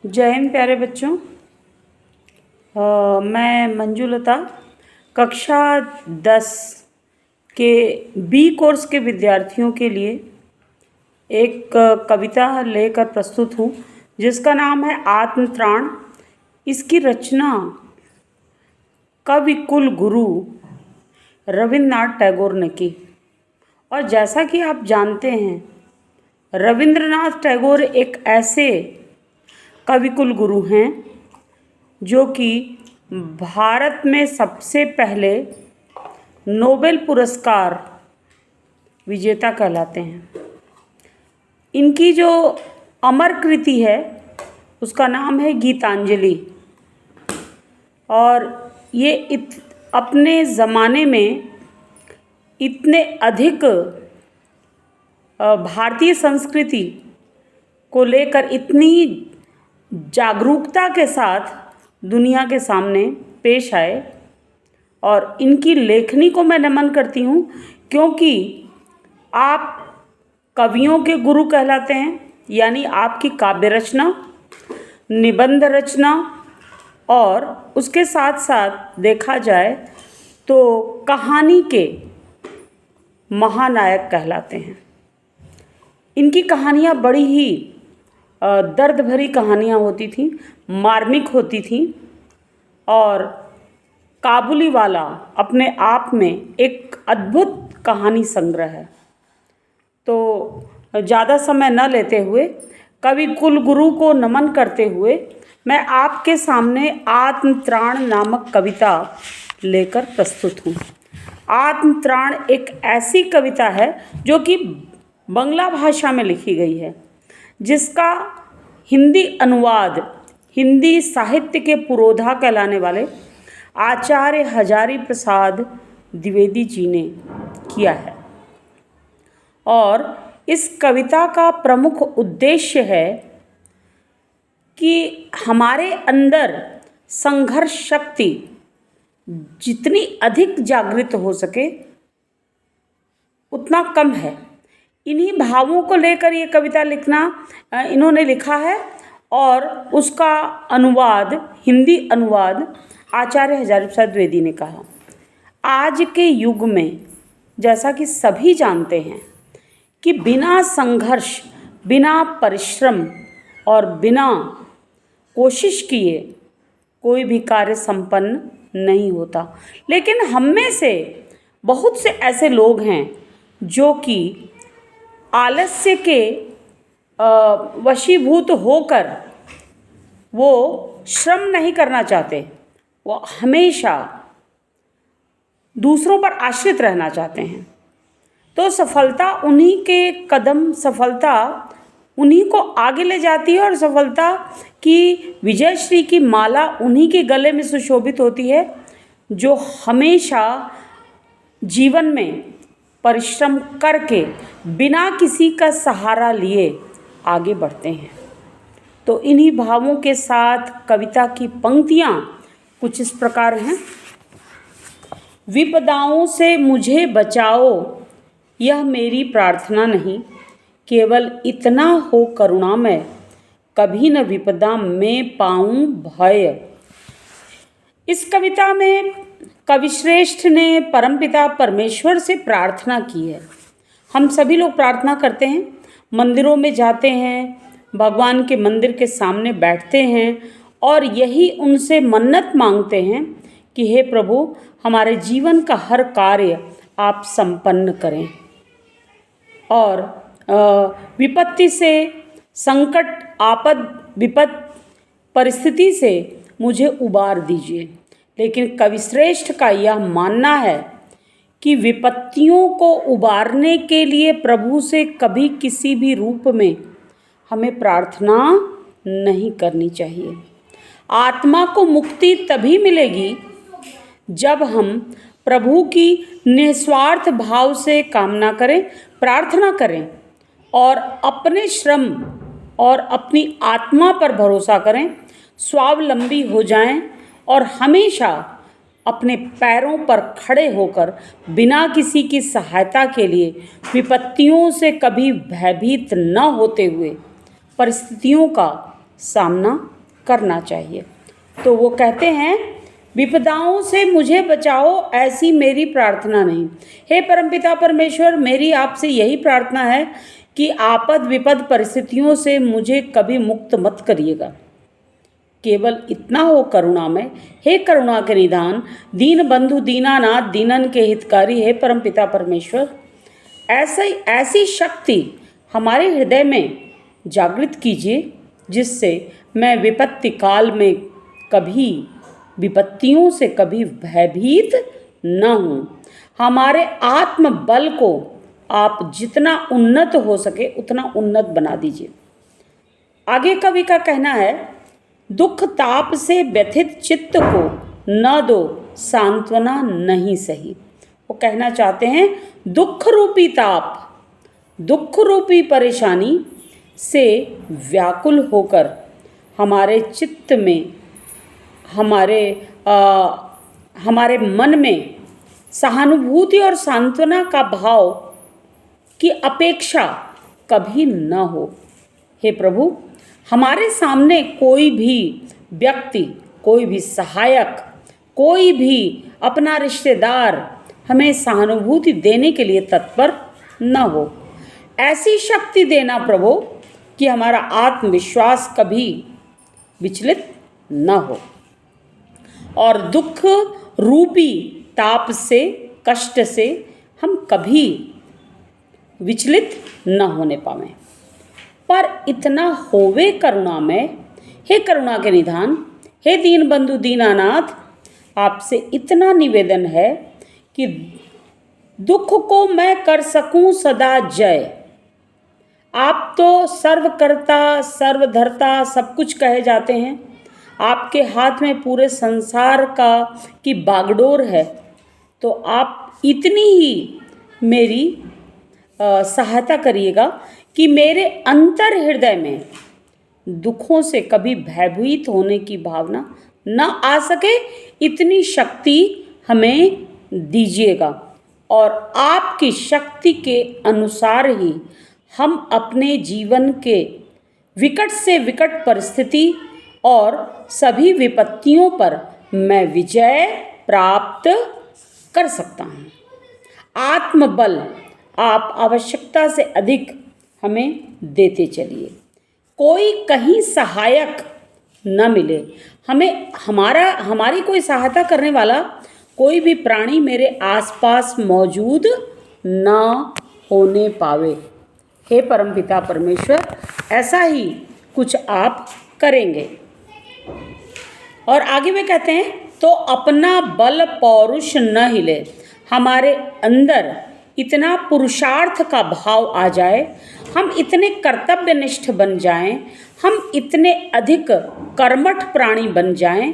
जय हिंद प्यारे बच्चों। मैं मंजुलता कक्षा 10 के बी कोर्स के विद्यार्थियों के लिए एक कविता लेकर प्रस्तुत हूँ जिसका नाम है आत्मत्राण। इसकी रचना कवि कुल गुरु रविन्द्रनाथ टैगोर ने की। और जैसा कि आप जानते हैं, रविन्द्रनाथ टैगोर एक ऐसे कविकुल गुरु हैं जो कि भारत में सबसे पहले नोबेल पुरस्कार विजेता कहलाते हैं। इनकी जो अमर कृति है उसका नाम है गीतांजलि। और ये अपने ज़माने में इतने अधिक भारतीय संस्कृति को लेकर इतनी जागरूकता के साथ दुनिया के सामने पेश आए। और इनकी लेखनी को मैं नमन करती हूँ क्योंकि आप कवियों के गुरु कहलाते हैं, यानी आपकी काव्य रचना, निबंध रचना और उसके साथ साथ देखा जाए तो कहानी के महानायक कहलाते हैं। इनकी कहानियाँ बड़ी ही दर्द भरी कहानियाँ होती थीं, मार्मिक होती थीं। और काबुलीवाला अपने आप में एक अद्भुत कहानी संग्रह है। तो ज़्यादा समय न लेते हुए कवि कुलगुरु को नमन करते हुए मैं आपके सामने आत्मत्राण नामक कविता लेकर प्रस्तुत हूँ। आत्मत्राण एक ऐसी कविता है जो कि बंगला भाषा में लिखी गई है, जिसका हिंदी अनुवाद हिंदी साहित्य के पुरोधा कहलाने वाले आचार्य हजारी प्रसाद द्विवेदी जी ने किया है। और इस कविता का प्रमुख उद्देश्य है कि हमारे अंदर संघर्ष शक्ति जितनी अधिक जागृत हो सके उतना कम है। इन्हीं भावों को लेकर ये कविता इन्होंने लिखा है। और उसका अनुवाद, हिंदी अनुवाद आचार्य हजारी प्रसाद द्विवेदी ने कहा। आज के युग में जैसा कि सभी जानते हैं कि बिना संघर्ष, बिना परिश्रम और बिना कोशिश किए कोई भी कार्य संपन्न नहीं होता। लेकिन हम में से बहुत से ऐसे लोग हैं जो कि आलस्य के वशीभूत होकर वो श्रम नहीं करना चाहते, वो हमेशा दूसरों पर आश्रित रहना चाहते हैं। तो सफलता उन्हीं को आगे ले जाती है और सफलता की विजयश्री की माला उन्हीं के गले में सुशोभित होती है जो हमेशा जीवन में परिश्रम करके बिना किसी का सहारा लिए आगे बढ़ते हैं। तो इन्हीं भावों के साथ कविता की पंक्तियाँ कुछ इस प्रकार हैं। विपदाओं से मुझे बचाओ, यह मेरी प्रार्थना नहीं, केवल इतना हो करुणामय, कभी न विपदा में पाऊं भय। इस कविता में कविश्रेष्ठ ने परमपिता परमेश्वर से प्रार्थना की है। हम सभी लोग प्रार्थना करते हैं, मंदिरों में जाते हैं, भगवान के मंदिर के सामने बैठते हैं और यही उनसे मन्नत मांगते हैं कि हे प्रभु, हमारे जीवन का हर कार्य आप संपन्न करें और विपत्ति से, संकट, आपद, विपद परिस्थिति से मुझे उबार दीजिए। लेकिन कविश्रेष्ठ का यह मानना है कि विपत्तियों को उबारने के लिए प्रभु से कभी किसी भी रूप में हमें प्रार्थना नहीं करनी चाहिए। आत्मा को मुक्ति तभी मिलेगी जब हम प्रभु की निस्वार्थ भाव से कामना करें, प्रार्थना करें और अपने श्रम और अपनी आत्मा पर भरोसा करें, स्वावलंबी हो जाएं और हमेशा अपने पैरों पर खड़े होकर बिना किसी की सहायता के लिए विपत्तियों से कभी भयभीत न होते हुए परिस्थितियों का सामना करना चाहिए। तो वो कहते हैं, विपदाओं से मुझे बचाओ ऐसी मेरी प्रार्थना नहीं। हे परमपिता परमेश्वर, मेरी आपसे यही प्रार्थना है कि आपद विपद परिस्थितियों से मुझे कभी मुक्त मत करिएगा। केवल इतना हो करुणामय, हे करुणा के निधान, दीन बंधु दीनानाथ, दीनन के हितकारी, हे परमपिता परमेश्वर, ऐसी शक्ति हमारे हृदय में जागृत कीजिए जिससे मैं विपत्ति काल में कभी विपत्तियों से कभी भयभीत न हूँ। हमारे आत्म बल को आप जितना उन्नत हो सके उतना उन्नत बना दीजिए। आगे कवि का कहना है, दुख ताप से व्यथित चित्त को न दो सांत्वना नहीं सही। वो कहना चाहते हैं, दुख रूपी ताप, दुख रूपी परेशानी से व्याकुल होकर हमारे चित्त में, हमारे मन में सहानुभूति और सांत्वना का भाव की अपेक्षा कभी न हो। हे प्रभु, हमारे सामने कोई भी व्यक्ति, कोई भी सहायक, कोई भी अपना रिश्तेदार हमें सहानुभूति देने के लिए तत्पर न हो। ऐसी शक्ति देना प्रभु कि हमारा आत्मविश्वास कभी विचलित न हो और दुख रूपी ताप से, कष्ट से हम कभी विचलित न होने पावें। पर इतना होवे करुणामय, हे करुणा के निधान, हे दीन बंधु दीनानाथ, आपसे इतना निवेदन है कि दुख को मैं कर सकूं सदा जय। आप तो सर्वकर्ता सर्वधर्ता सब कुछ कहे जाते हैं, आपके हाथ में पूरे संसार की बागडोर है। तो आप इतनी ही मेरी सहायता करिएगा कि मेरे अंतर हृदय में दुखों से कभी भयभीत होने की भावना न आ सके, इतनी शक्ति हमें दीजिएगा। और आपकी शक्ति के अनुसार ही हम अपने जीवन के विकट से विकट परिस्थिति और सभी विपत्तियों पर मैं विजय प्राप्त कर सकता हूँ। आत्मबल आप आवश्यकता से अधिक हमें देते चलिए। कोई कहीं सहायक न मिले, हमारी कोई सहायता करने वाला कोई भी प्राणी मेरे आसपास मौजूद न होने पावे। हे परमपिता परमेश्वर, ऐसा ही कुछ आप करेंगे। और आगे वे कहते हैं, तो अपना बल पौरुष न हिले, हमारे अंदर इतना पुरुषार्थ का भाव आ जाए, हम इतने कर्तव्यनिष्ठ बन जाएं, हम इतने अधिक कर्मठ प्राणी बन जाएं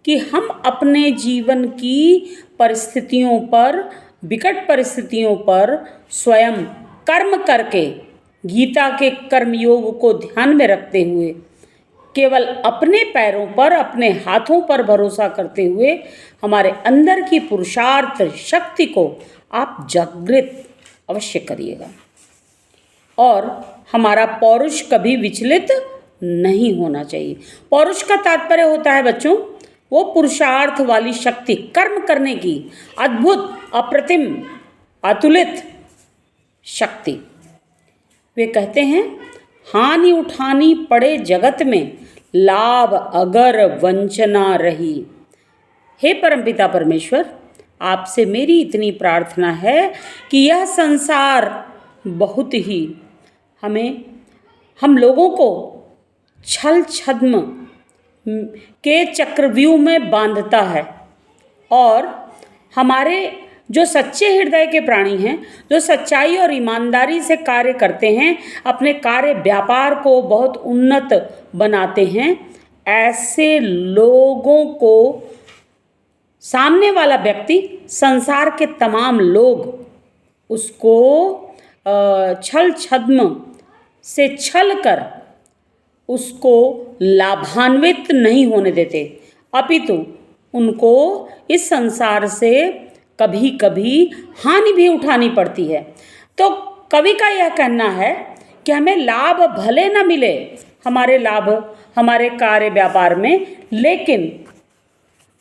कि हम अपने जीवन की परिस्थितियों पर, विकट परिस्थितियों पर स्वयं कर्म करके, गीता के कर्मयोग को ध्यान में रखते हुए, केवल अपने पैरों पर, अपने हाथों पर भरोसा करते हुए हमारे अंदर की पुरुषार्थ शक्ति को आप जागृत अवश्य करिएगा। और हमारा पौरुष कभी विचलित नहीं होना चाहिए। पौरुष का तात्पर्य होता है बच्चों, वो पुरुषार्थ वाली शक्ति, कर्म करने की अद्भुत, अप्रतिम, अतुलित शक्ति। वे कहते हैं, हानि उठानी पड़े जगत में, लाभ अगर वंचना रही। हे परमपिता परमेश्वर, आपसे मेरी इतनी प्रार्थना है कि यह संसार बहुत ही हम लोगों को छल छद्म के चक्रव्यूह में बांधता है और हमारे जो सच्चे हृदय के प्राणी हैं, जो सच्चाई और ईमानदारी से कार्य करते हैं, अपने कार्य व्यापार को बहुत उन्नत बनाते हैं, ऐसे लोगों को सामने वाला व्यक्ति, संसार के तमाम लोग उसको छल छद्म से छल कर उसको लाभान्वित नहीं होने देते, अपितु उनको इस संसार से कभी कभी हानि भी उठानी पड़ती है। तो कवि का यह कहना है कि हमें लाभ भले न मिले, हमारे लाभ हमारे कार्य व्यापार में, लेकिन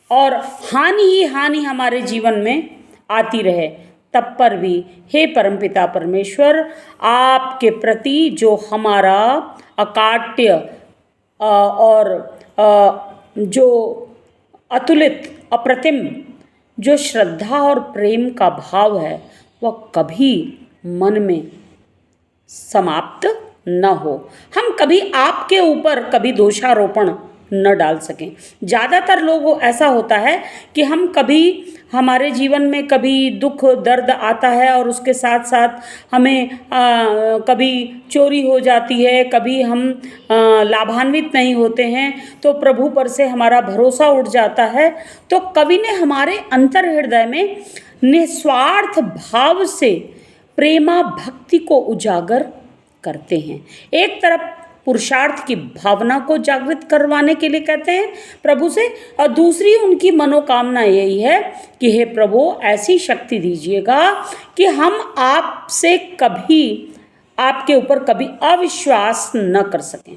और हानि ही हानि हमारे जीवन में आती रहे, तब पर भी हे परमपिता परमेश्वर, आपके प्रति जो हमारा अकाट्य और जो अतुलित अप्रतिम जो श्रद्धा और प्रेम का भाव है, वह कभी मन में समाप्त न हो। हम कभी आपके ऊपर कभी दोषारोपण न डाल सकें। ज़्यादातर लोगों ऐसा होता है कि हम कभी हमारे जीवन में कभी दुख दर्द आता है और उसके साथ साथ हमें कभी चोरी हो जाती है, कभी हम लाभान्वित नहीं होते हैं, तो प्रभु पर से हमारा भरोसा उठ जाता है। तो कवि ने हमारे अंतर हृदय में निस्वार्थ भाव से प्रेमा भक्ति को उजागर करते हैं। एक तरफ पुरुषार्थ की भावना को जागृत करवाने के लिए कहते हैं प्रभु से, और दूसरी उनकी मनोकामना यही है कि हे प्रभु, ऐसी शक्ति दीजिएगा कि हम आपसे कभी, आपके ऊपर कभी अविश्वास न कर सकें।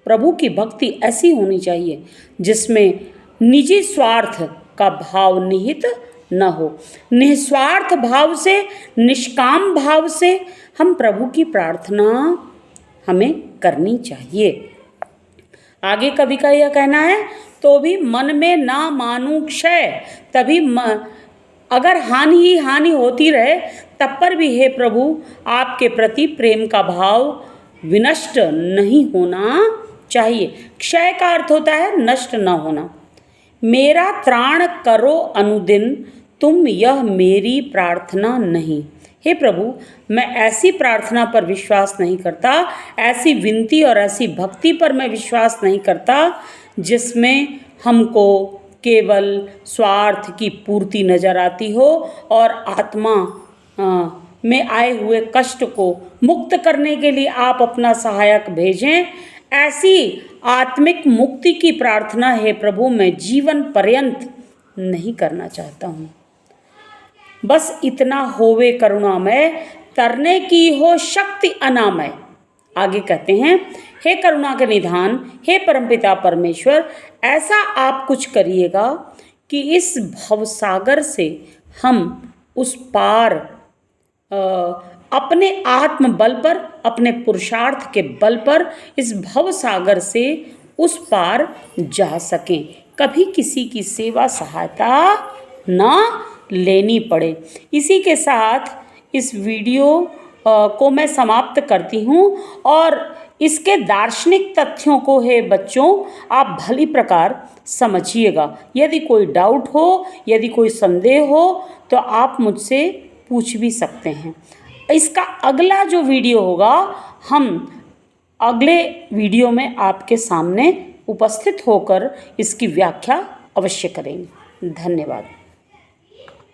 प्रभु की भक्ति ऐसी होनी चाहिए जिसमें निजी स्वार्थ का भाव निहित न हो। निस्वार्थ भाव से, निष्काम भाव से हम प्रभु की प्रार्थना हमें करनी चाहिए। आगे कवि का यह कहना है, तो भी मन में ना मानूं क्षय, तभी अगर हानि ही हानि होती रहे, तब पर भी हे प्रभु, आपके प्रति प्रेम का भाव विनष्ट नहीं होना चाहिए। क्षय का अर्थ होता है नष्ट न होना। मेरा त्राण करो अनुदिन, तुम यह मेरी प्रार्थना नहीं। हे प्रभु, मैं ऐसी प्रार्थना पर विश्वास नहीं करता, ऐसी विनती और ऐसी भक्ति पर मैं विश्वास नहीं करता जिसमें हमको केवल स्वार्थ की पूर्ति नजर आती हो और आत्मा में आए हुए कष्ट को मुक्त करने के लिए आप अपना सहायक भेजें। ऐसी आत्मिक मुक्ति की प्रार्थना हे प्रभु मैं जीवन पर्यंत नहीं करना चाहता हूँ। बस इतना होवे करुणामय, तरने की हो शक्ति अनामय। आगे कहते हैं, हे करुणा के निधान, हे परमपिता परमेश्वर, ऐसा आप कुछ करिएगा कि इस भवसागर से हम उस पार अपने आत्म बल पर, अपने पुरुषार्थ के बल पर इस भवसागर से उस पार जा सकें, कभी किसी की सेवा सहायता ना लेनी पड़े। इसी के साथ इस वीडियो को मैं समाप्त करती हूँ और इसके दार्शनिक तथ्यों को हे बच्चों आप भली प्रकार समझिएगा। यदि कोई डाउट हो, यदि कोई संदेह हो, तो आप मुझसे पूछ भी सकते हैं। इसका अगला जो वीडियो होगा, हम अगले वीडियो में आपके सामने उपस्थित होकर इसकी व्याख्या अवश्य करेंगे। धन्यवाद।